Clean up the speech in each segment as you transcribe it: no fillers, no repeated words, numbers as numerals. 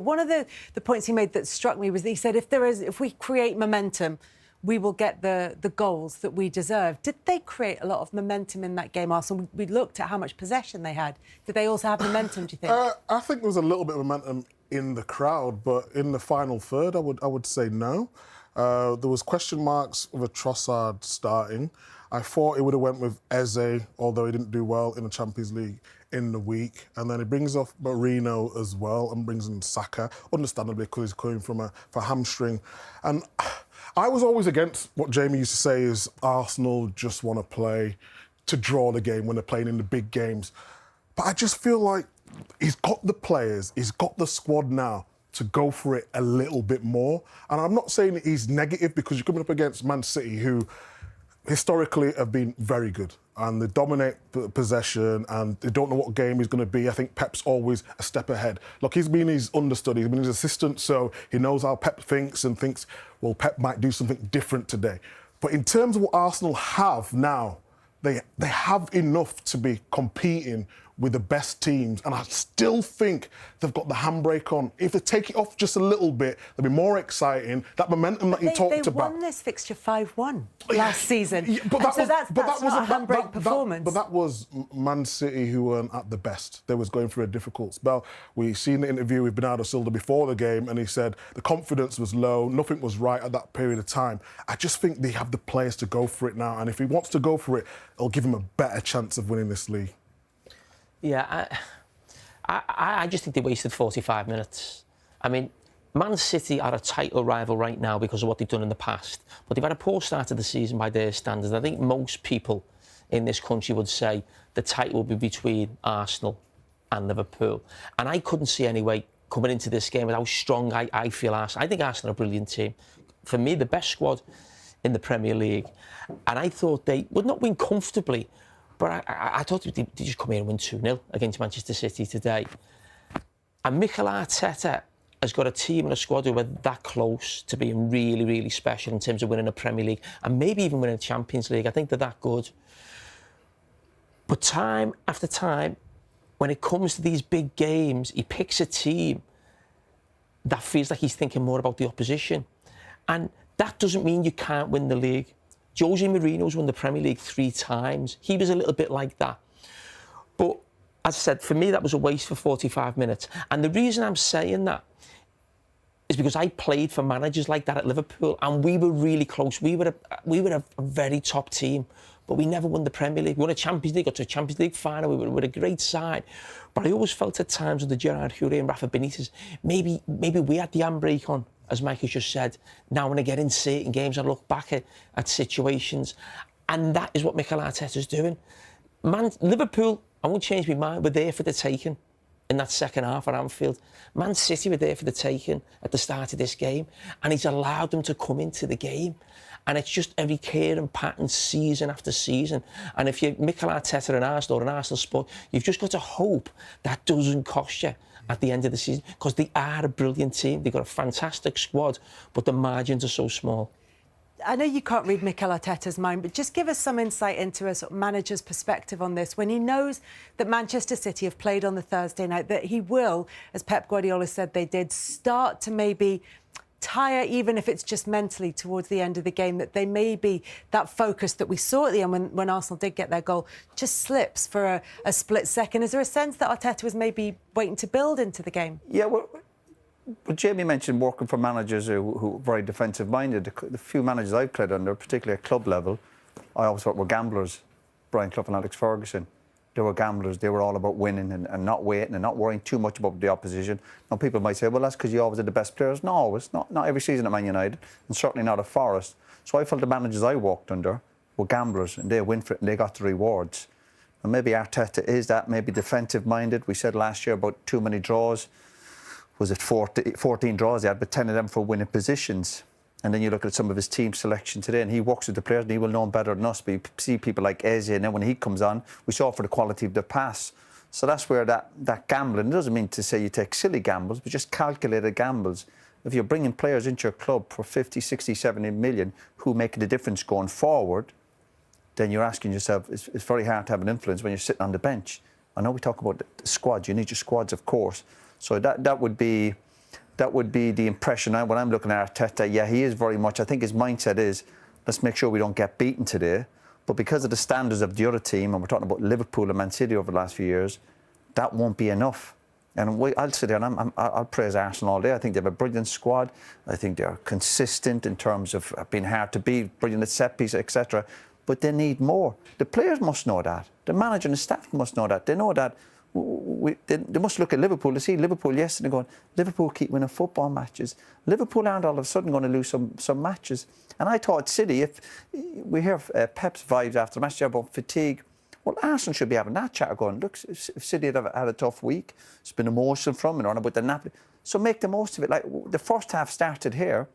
One of the points he made that struck me was that he said if we create momentum, we will get the goals that we deserve. Did they create a lot of momentum in that game, Arsenal? We looked at how much possession they had. Did they also have momentum, do you think? I think there was a little bit of momentum in the crowd, but in the final third, I would say no. There was question marks with Trossard starting. I thought he would have went with Eze, although he didn't do well in the Champions League in the week. And then he brings off Marino as well and brings in Saka, understandably because he's coming from a hamstring. And I was always against what Jamie used to say is Arsenal just want to play to draw the game when they're playing in the big games. But I just feel like he's got the players, he's got the squad now to go for it a little bit more. And I'm not saying that he's negative because you're coming up against Man City, who historically have been very good and they dominate possession and they don't know what game he's going to be. I think Pep's always a step ahead. Look, he's been his understudy, he's been his assistant, so he knows how Pep thinks and thinks, well, Pep might do something different today. But in terms of what Arsenal have now, they have enough to be competing with the best teams, and I still think they've got the handbrake on. If they take it off just a little bit, they'll be more exciting. That momentum that you talked about. They won this fixture 5-1 last season. Yeah, but that's not a handbrake performance. But that was Man City who weren't at the best. They was going through a difficult spell. We seen the interview with Bernardo Silva before the game, and he said the confidence was low, nothing was right at that period of time. I just think they have the players to go for it now, and if he wants to go for it, it'll give him a better chance of winning this league. Yeah, I just think they wasted 45 minutes. I mean, Man City are a title rival right now because of what they've done in the past. But they've had a poor start to the season by their standards. I think most people in this country would say the title will be between Arsenal and Liverpool. And I couldn't see any way coming into this game with how strong I feel Arsenal. I think Arsenal are a brilliant team. For me, the best squad in the Premier League. And I thought they would not win comfortably, but I thought they just come here and win 2-0 against Manchester City today. And Mikel Arteta has got a team and a squad who are that close to being really, really special in terms of winning a Premier League and maybe even winning a Champions League. I think they're that good. But time after time, when it comes to these big games, he picks a team that feels like he's thinking more about the opposition. And that doesn't mean you can't win the league. Jose Mourinho's won the Premier League 3 times. He was a little bit like that. But as I said, for me, that was a waste for 45 minutes. And the reason I'm saying that is because I played for managers like that at Liverpool, and we were really close. We were a very top team, but we never won the Premier League. We won a Champions League, got to a Champions League final. We were a great side. But I always felt at times under Gerard Houllier and Rafa Benitez, maybe we had the handbrake on, as Mike has just said. Now when I get in certain games, I look back at situations, and that is what Mikel Arteta's doing. Liverpool, I won't change my mind, were there for the taking in that second half at Anfield. Man City were there for the taking at the start of this game, and he's allowed them to come into the game. And it's just a recurring pattern season after season. And if you're Mikel Arteta and Arsenal or an Arsenal sport, you've just got to hope that doesn't cost you at the end of the season, because they are a brilliant team. They've got a fantastic squad, but the margins are so small. I know you can't read Mikel Arteta's mind, but just give us some insight into a sort of manager's perspective on this. When he knows that Manchester City have played on the Thursday night, that he will, as Pep Guardiola said they did, start to maybe tire, even if it's just mentally towards the end of the game, that they may be that focus that we saw at the end when Arsenal did get their goal just slips for a split second. Is there a sense that Arteta was maybe waiting to build into the game? Yeah, well, Jamie mentioned working for managers who are very defensive-minded. The few managers I've played under, particularly at club level, I always thought were gamblers. Brian Clough and Alex Ferguson. They were gamblers. They were all about winning and not waiting and not worrying too much about the opposition. Now, people might say, well, that's because you always had the best players. No, always. Not every season at Man United, and certainly not at Forest. So I felt the managers I worked under were gamblers, and they win for it and they got the rewards. And maybe Arteta is that, maybe defensive-minded. We said last year about too many draws. Was it 14 draws he had, but 10 of them for winning positions. And then you look at some of his team selection today, and he works with the players, and he will know them better than us. But you see people like Eze, and then when he comes on, we saw for the quality of the pass. So that's where that gambling, it doesn't mean to say you take silly gambles, but just calculated gambles. If you're bringing players into your club for 50, 60, 70 million who make the difference going forward, then you're asking yourself, it's very hard to have an influence when you're sitting on the bench. I know we talk about the squads, you need your squads, of course. So that would be That would be the impression when I'm looking at Arteta. Yeah, he is very much. I think his mindset is, let's make sure we don't get beaten today. But because of the standards of the other team, and we're talking about Liverpool and Man City over the last few years, that won't be enough. And I'll sit there and I'll praise Arsenal all day. I think they have a brilliant squad. I think they're consistent in terms of being hard to beat, brilliant at set piece, etc. But they need more. The players must know that. The manager and the staff must know that. They know that. They must look at Liverpool. They see Liverpool yesterday going, Liverpool keep winning football matches. Liverpool aren't all of a sudden going to lose some matches. And I thought City, if we hear Pep's vibes after the match about fatigue, well, Arsenal should be having that chat going, look, if City had a tough week, it's been emotional from and on about the Napoli. So make the most of it. Like the first half started here.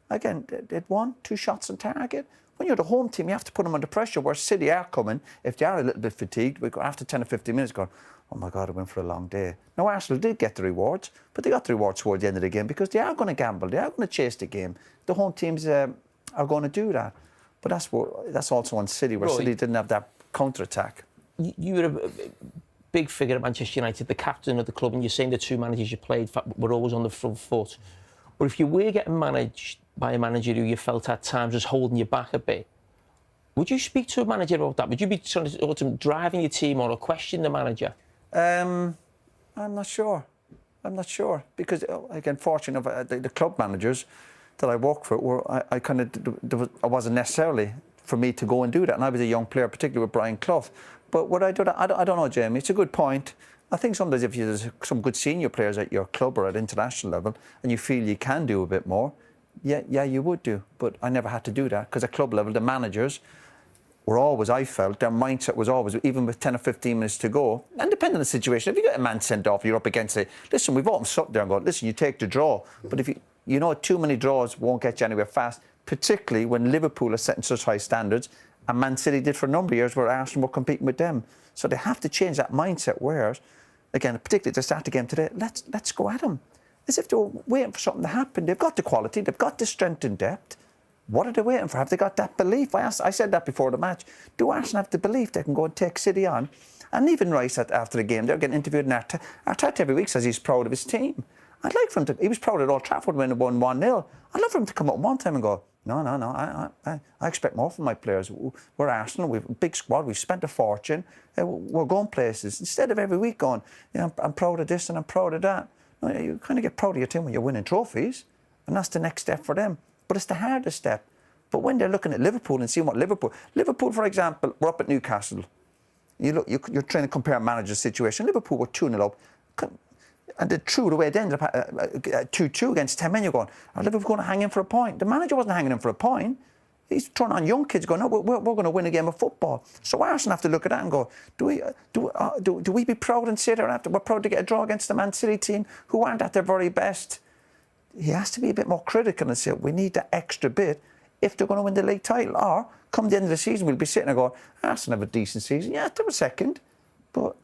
Again, they'd won 2 shots on target. When you're the home team, you have to put them under pressure, where City are coming. If they are a little bit fatigued, we go after 10 or 15 minutes going, oh my God, I went for a long day. Now, Arsenal did get the rewards, but they got the rewards towards the end of the game because they are going to gamble. They are going to chase the game. The home teams are going to do that. But that's also on City, where City didn't have that counter-attack. You were a big figure at Manchester United, the captain of the club, and you're saying the 2 managers you played were always on the front foot. But if you were getting managed by a manager who you felt at times was holding you back a bit, would you speak to a manager about that? Would you be trying to driving your team or question the manager? I'm not sure. Because, again, fortunate the club managers that I worked for, I wasn't necessarily for me to go and do that. And I was a young player, particularly with Brian Clough. But would I do that? I don't know, Jamie. It's a good point. I think sometimes if there's some good senior players at your club or at international level and you feel you can do a bit more, yeah, you would do. But I never had to do that because at club level, the managers were always, I felt, their mindset was always, even with 10 or 15 minutes to go, and depending on the situation, if you get a man sent off, you're up against it. Listen, we've all sat there and gone, listen, you take the draw. But if you know too many draws won't get you anywhere fast, particularly when Liverpool are setting such high standards, and Man City did for a number of years where Arsenal were competing with them. So they have to change that mindset, whereas, again, particularly to start the game today, let's go at them. As if they were waiting for something to happen. They've got the quality, they've got the strength and depth. What are they waiting for? Have they got that belief? I said that before the match. Do Arsenal have the belief they can go and take City on? And even Rice, after the game, they're getting interviewed in Arteta. Arteta every week says he's proud of his team. I'd like for him to... He was proud at Old Trafford when they won 1-0. I'd love for him to come up one time and go, no, I expect more from my players. We're Arsenal, we've a big squad, we've spent a fortune, we're going places. Instead of every week going, I'm proud of this and I'm proud of that. No, you kind of get proud of your team when you're winning trophies, and that's the next step for them. But it's the hardest step. But when they're looking at Liverpool and seeing what Liverpool, for example, we're up at Newcastle. You're trying to compare manager's situation. Liverpool were 2-0 up, and they threw it away. They ended up 2-2 against 10 men. You're going, are Liverpool going to hang in for a point? The manager wasn't hanging in for a point. He's throwing on young kids going, no, we're going to win a game of football. So Arsenal have to look at that and go, do we be proud and say that we're proud to get a draw against the Man City team who aren't at their very best? He has to be a bit more critical and say, we need that extra bit if they're going to win the league title. Or come the end of the season, we'll be sitting there going, Arsenal have a decent season. Yeah, they were second, but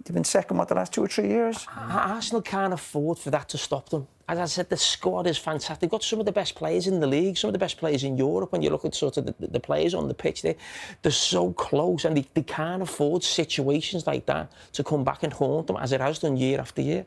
they've been second, the last 2 or 3 years? Arsenal can't afford for that to stop them. As I said, the squad is fantastic. They've got some of the best players in the league, some of the best players in Europe. When you look at sort of the players on the pitch, they're so close, and they can't afford situations like that to come back and haunt them as it has done year after year.